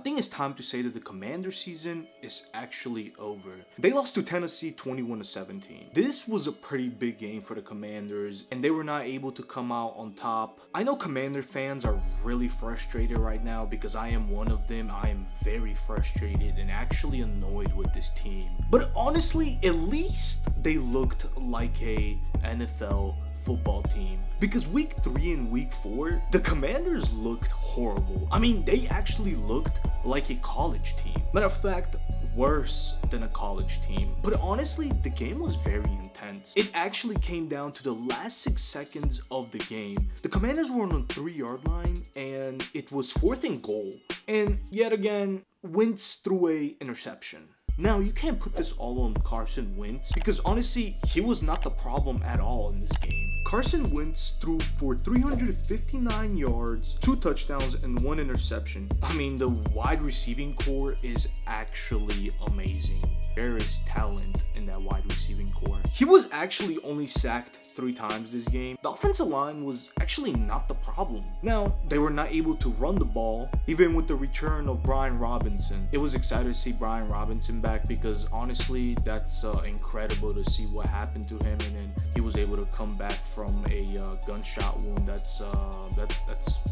think it's time to say that the Commanders season is actually over. They lost to Tennessee 21-17. This was a pretty big game for the Commanders, and they were not able to come out on top. I know Commander fans are really frustrated right now because I am one of them. I am very frustrated and actually annoyed with this team. But honestly, at least they looked like a NFL football team, because week 3 and week 4 the Commanders looked horrible. I mean, they actually looked like a college team. Matter of fact, worse than a college team. But honestly, the game was very intense. It actually came down to the last 6 seconds of the game. The Commanders were on the 3-yard line and it was 4th and goal, and yet again Wentz threw a interception. Now, you can't put this all on Carson Wentz because honestly, he was not the problem at all in this game. Carson Wentz threw for 359 yards, 2 touchdowns, and 1 interception. I mean, the wide receiving core is actually amazing. There is talent in that wide receiving core. He was actually only sacked 3 times this game. The offensive line was actually not the problem. Now, they were not able to run the ball, even with the return of Brian Robinson. It was exciting to see Brian Robinson back because honestly, that's incredible to see what happened to him, and then he was able to come back from a gunshot wound. That's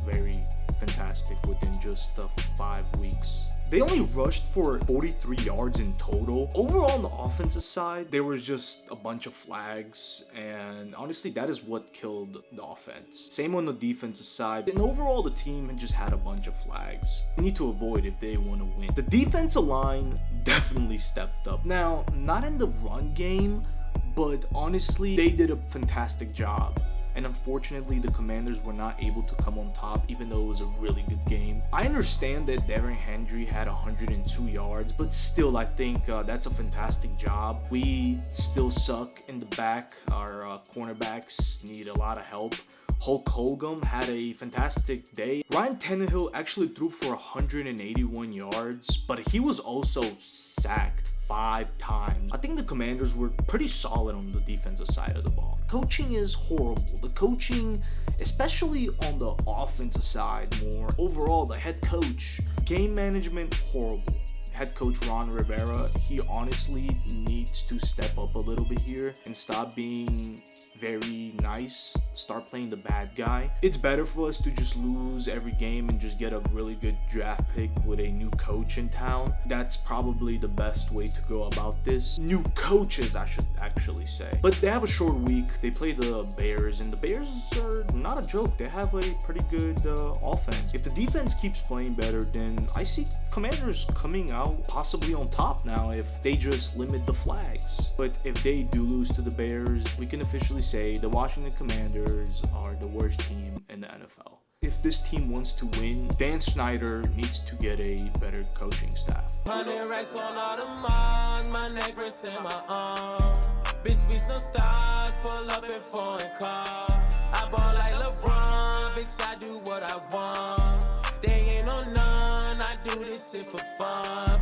very fantastic within just 5 weeks. They only rushed for 43 yards in total. Overall, on the offensive side, there was just a bunch of flags, and honestly, that is what killed the offense. Same on the defensive side, and overall, the team just had a bunch of flags. They need to avoid if they want to win. The defensive line definitely stepped up. Now, not in the run game, but honestly, they did a fantastic job. And unfortunately, the Commanders were not able to come on top, even though it was a really good game. I understand that Derrick Henry had 102 yards, but still, I think that's a fantastic job. We still suck in the back. Our cornerbacks need a lot of help. Hulk Hogan had a fantastic day. Ryan Tannehill actually threw for 181 yards, but he was also sacked 5 times. I think the Commanders were pretty solid on the defensive side of the ball. Coaching is horrible. The coaching, especially on the offensive side more. Overall, the head coach, game management, horrible. Head coach Ron Rivera, he honestly needs to step up a little bit here and stop being very nice, start playing the bad guy. It's better for us to just lose every game and just get a really good draft pick with a new coach in town. That's probably the best way to go about this. New coaches, I should actually say. But they have a short week. They play the Bears, and the Bears are not a joke. They have a pretty good offense. If the defense keeps playing better, then I see Commanders coming out possibly on top now if they just limit the flags. But if they do lose to the Bears, we can officially say the Washington Commanders are the worst team in the NFL. If this team wants to win, Dan Snyder needs to get a better coaching staff. 100 racks on all the Mars, my neck wrist and my arm. Bitch, we some stars, pull up in foreign car. I ball like LeBron, bitch, I do what I want. They ain't no none, I do this shit for fun,